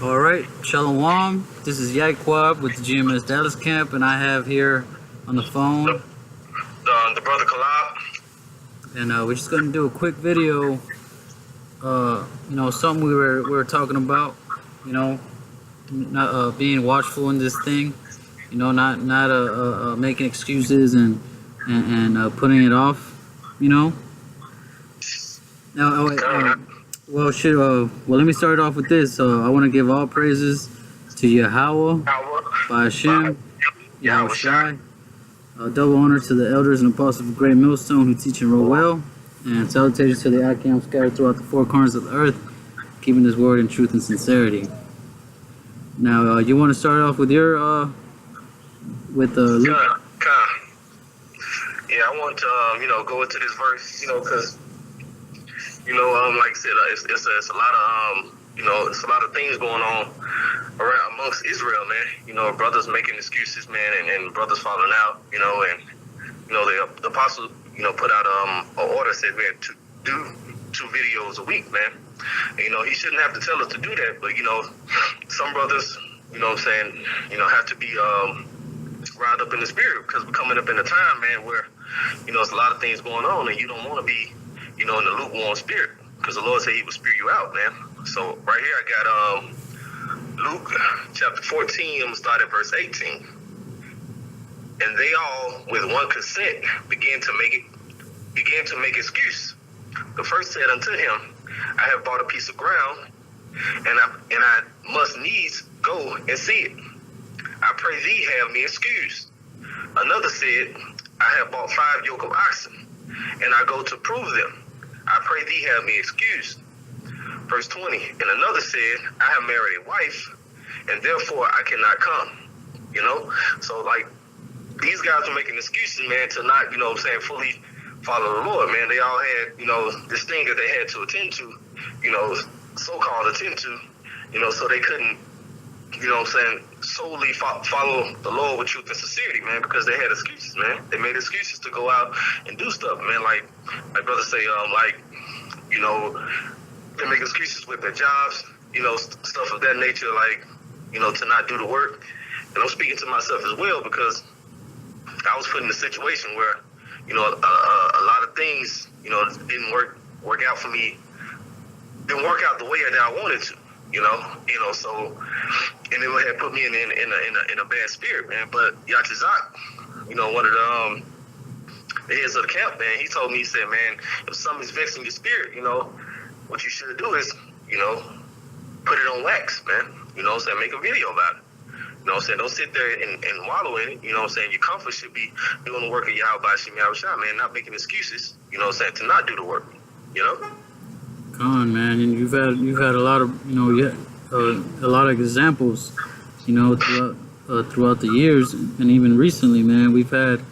All right, Shalom. This is Yahawah with the GMS Dallas camp, and I have here on the phone, The brother Kalab. and we're just gonna do a quick video. Something we were talking about. Not being watchful in this thing. Not making excuses and putting it off. You know. Now, let me start off with this. I want to give all praises to Yahawah by Hashem, Yahawashi. Double honor to the elders and apostles of Great Millstone who teach and roll well. And salutations to the Akam scattered throughout the four corners of the earth, keeping this word in truth and sincerity. Now, you want to start off with your, Luke? Yeah, I want to, go into this verse, because, like I said, it's a lot of, it's a lot of things going on around amongst Israel, man. Brothers making excuses, man, and brothers falling out, and, the apostle, put out an order, said we had to do 2 videos a week, man. And, he shouldn't have to tell us to do that, but, some brothers, have to be riled up in the spirit, because we're coming up in a time, man, where, there's a lot of things going on, and you don't want to be, in the lukewarm spirit, because the Lord said he would spew you out, man. So right here I got Luke chapter 14, I'm going to start at verse 18. And they all, with one consent, began to make excuse. The first said unto him, I have bought a piece of ground, and I must needs go and see it. I pray thee have me excused. Another said, I have bought 5 yoke of oxen, and I go to prove them. I pray thee have me excused. Verse 20, and another said, I have married a wife, and therefore I cannot come. So like, these guys were making excuses, man, to not, fully follow the Lord, man. They all had, this thing that they had to attend to, so-called attend to, so they couldn't, solely follow the Lord with truth and sincerity, man, because they had excuses, man. They made excuses to go out and do stuff, man. Like brothers say, they make excuses with their jobs, stuff of that nature, like, to not do the work. And I'm speaking to myself as well, because I was put in a situation where, a lot of things, didn't work out for me, didn't work out the way that I wanted to, so, and it had put me in a bad spirit, man. But Yachizak, one of the heads of the camp, man, he told me, he said, man, if something's vexing your spirit, what you should do is, put it on wax, man. Make a video about it. Don't sit there and wallow in it. Your comfort should be doing the work of Yahawashi, man, not making excuses, to not do the work, Come on, man, and you've had a lot of, a lot of examples, throughout the years, and even recently, man, we've had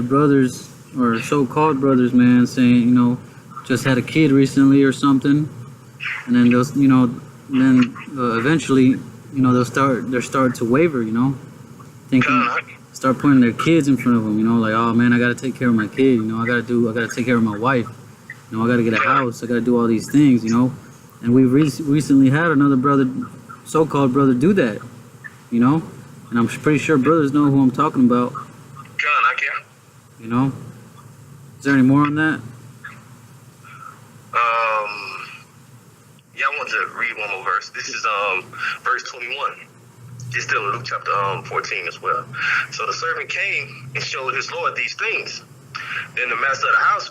brothers, or so-called brothers, man, saying, just had a kid recently or something, and then those, eventually, they'll start to waver, thinking, start putting their kids in front of them, like, oh man, I gotta take care of my kid, I gotta take care of my wife, I gotta get a house, I gotta do all these things, and we've recently had another brother, so-called brother, do that, and I'm pretty sure brothers know who I'm talking about. Is there any more on that? Yeah, I want to read one more verse. This is verse 21. It's still in Luke chapter 14 as well. So the servant came and showed his Lord these things. Then the master of the house,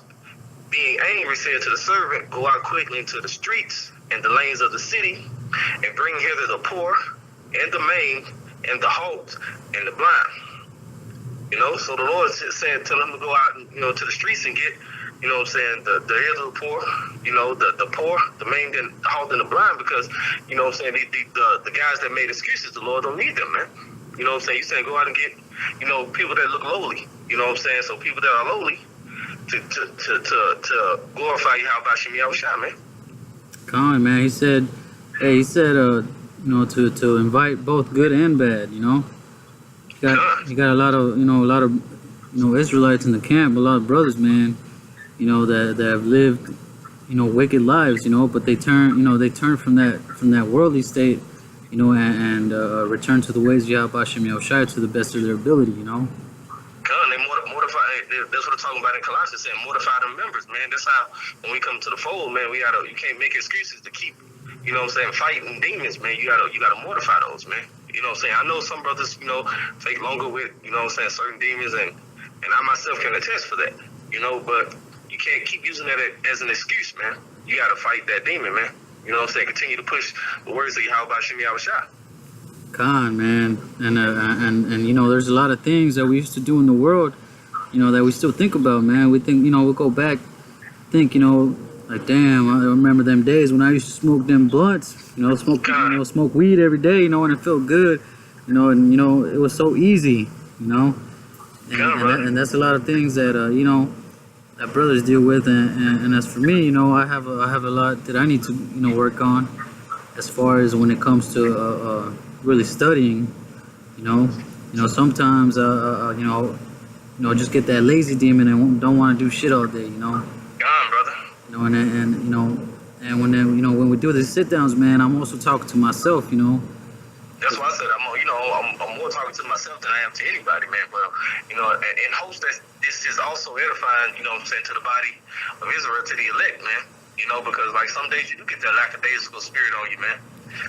being angry, said to the servant, go out quickly into the streets and the lanes of the city, and bring hither the poor, and the maimed, and the halt, and the blind. So the Lord said, tell him to go out, to the streets and get, the heads of the poor, the poor, the maimed, and the halt, and the blind, because, the guys that made excuses, the Lord don't need them, man. You're saying go out and get, people that look lowly, so people that are lowly, to glorify Yahawashi, man. Come on, man. He said, to invite both good and bad, You got a lot of, Israelites in the camp, a lot of brothers, man, that have lived, wicked lives, but they turn from that worldly state, and return to the ways of Yahawashi to the best of their ability, God, they mortify. That's what I'm talking about in Colossians, saying mortify them members, man. That's how when we come to the fold, man. You can't make excuses to keep, fighting demons, man. You gotta mortify those, man. I know some brothers, take longer with, certain demons, and I myself can attest for that, but you can't keep using that as an excuse, man. You gotta fight that demon, man. Continue to push the words of Yahawashi. Khan, man, and there's a lot of things that we used to do in the world, that we still think about, man. We think, we'll go back, think, like, damn, I remember them days when I used to smoke them blunts, smoke weed every day, and it felt good, and it was so easy, and that's a lot of things that that brothers deal with, and as for me, I have a lot that I need to work on, as far as when it comes to really studying, sometimes just get that lazy demon and don't want to do shit all day, God, brother. And when we do these sit downs, man, I'm also talking to myself, That's why I said I'm more talking to myself than I am to anybody, man. But in hopes that this is also edifying, to the body of Israel, to the elect, man. Because like some days you do get that lackadaisical spirit on you, man.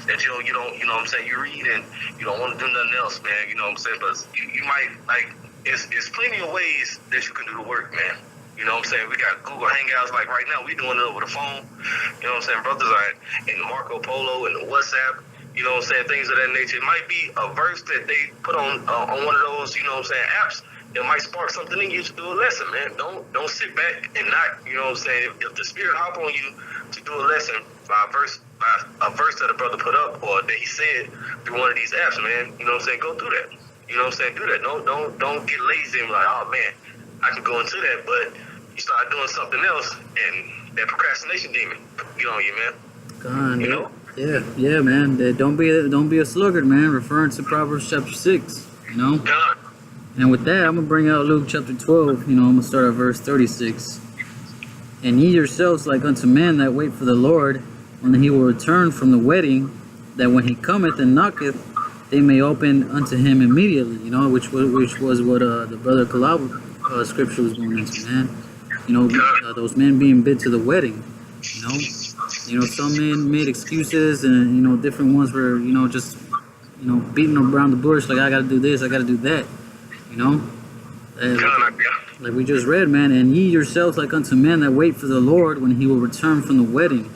That you don't, you read and you don't want to do nothing else, man. But you might, like, it's plenty of ways that you can do the work, man. We got Google Hangouts, like right now, we doing it over the phone. Brothers are in Marco Polo and WhatsApp, things of that nature. It might be a verse that they put on one of those, apps. It might spark something in you to do a lesson, man. Don't sit back and not, if the spirit hop on you to do a lesson by a verse that a brother put up or that he said through one of these apps, man, go through that. Do that. Don't get lazy and be like, oh man, I can go into that, but you start doing something else and that procrastination demon get on you, man. God, Yeah, man. Don't be a sluggard, man. Referring to Proverbs chapter 6, God. And with that, I'm gonna bring out Luke chapter 12. I'm gonna start at verse 36. And ye yourselves like unto men that wait for the Lord, when he will return from the wedding, that when he cometh and knocketh, they may open unto him immediately. Which was what the brother Kalab scripture was going into, man. Those men being bid to the wedding. Some men made excuses, and different ones were just beating around the bush, like I gotta do this, I gotta do that. Like we just read, man, and ye yourselves like unto men that wait for the Lord when he will return from the wedding.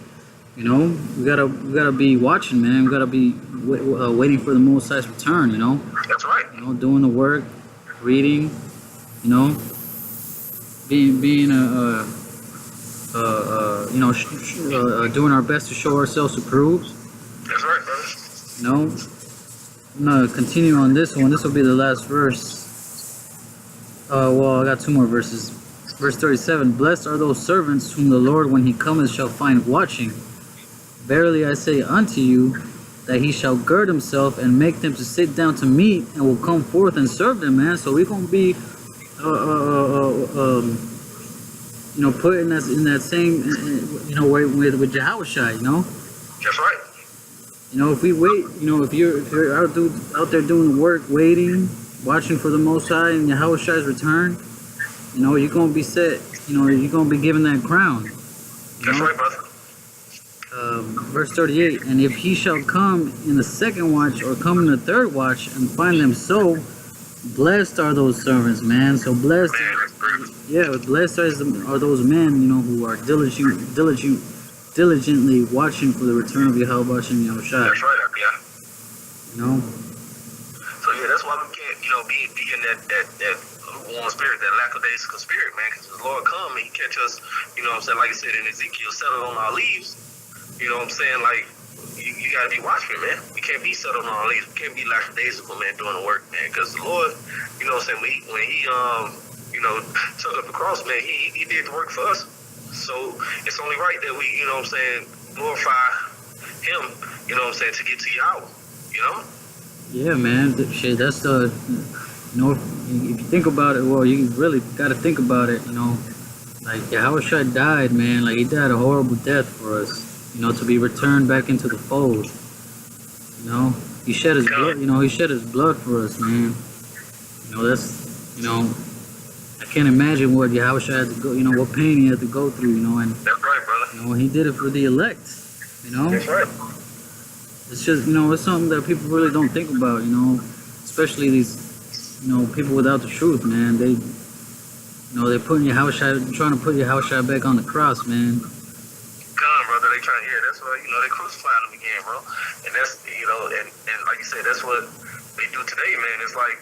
We gotta be watching, man. We gotta be waiting for the Most High's return. That's right. Doing the work, reading. Being doing our best to show ourselves approved. That's right, brother. I'm gonna continue on this one. This will be the last verse. I got two more verses. Verse 37, blessed are those servants whom the Lord when he cometh shall find watching. Verily I say unto you, that he shall gird himself and make them to sit down to meat, and will come forth and serve them, man. So we're gonna be put in that same with Yahawashi, That's right. If we wait, if you're out there doing the work, waiting, watching for the Most High and Yahawashi's return, you're gonna be set. You're gonna be given that crown. That's right, brother. Verse 38, and if he shall come in the second watch or come in the third watch and find them so, blessed are those servants, man. So blessed, blessed are those men, who are diligently watching for the return of Yahawashi and Yahawashi. That's right, yeah. So that's why we can't, be in that lukewarm spirit, that lackadaisical spirit, man. Because the Lord come and he catch us, like I said in Ezekiel, settled on our leaves. Like you gotta be watchful, man. We can't be settled on our leaves. We can't be lackadaisical, man, doing the work, man. Because the Lord, when he took up the cross, man, he did the work for us. So it's only right that we, glorify him, to get to Yahawah, Yeah, man. Shit, that's if you think about it, well, you really got to think about it, Like Yahawashi died, man. Like he died a horrible death for us. You know, to be returned back into the fold. You know, he shed his blood. You know, he shed his blood for us, man. You know, that's, you know, I can't imagine what Yahawashi had to go. You know, what pain he had to go through. You know, and that's right, brother. you know, he did it for the elect. You know, that's right. It's just, you know, it's something that people really don't think about. You know, especially these, you know, people without the truth, man. They, you know, they're putting Yahawashi, trying to put Yahawashi back on the cross, man. Come, brother, they trying, yeah, that's what, you know, they crucifying him again, bro. And that's, you know, and like you said, that's what they do today, man. It's like,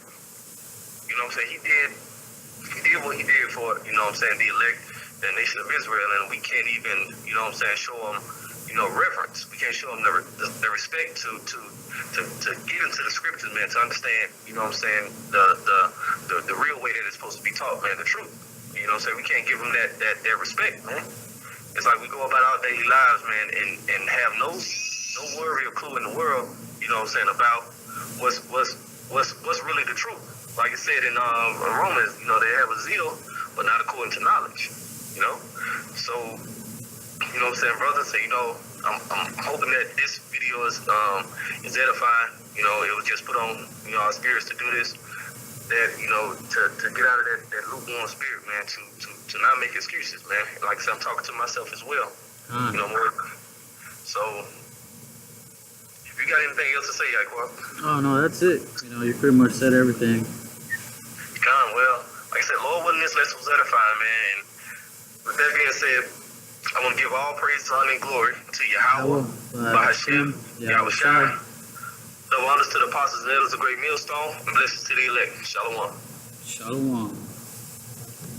you know what I'm saying, he did what he did for, you know what I'm saying, the elect, the nation of Israel, and we can't even, you know what I'm saying, show them, you know, reverence. We can't show them the respect to get into the scriptures, man, to understand, you know what I'm saying, the real way that it's supposed to be taught, man, the truth. You know what I'm saying? We can't give them that respect, man. It's like we go about our daily lives, man, and have no worry or clue in the world, you know what I'm saying, about what's really the truth. Like it said in Romans, you know, they have a zeal, but not according to knowledge, you know? So, you know what I'm saying, brother? So, you know, I'm hoping that this video is edifying. You know, it was just put on, you know, our spirits to do this. That, you know, to get out of that lukewarm spirit, man, to not make excuses, man. Like I said, I'm talking to myself as well. You know, more. So, if you got anything else to say, Yahawah? Oh, no, that's it. You know, you pretty much said everything. Well, like I said, Lord willing, this lesson was edifying, man. And with that being said, I want to give all praise, honor, and glory to Yahawah, by HALAL, Yahawashi. Double honors to the apostles and elders of Great Millstone, and blessings to the elect. Shalom. Shalom.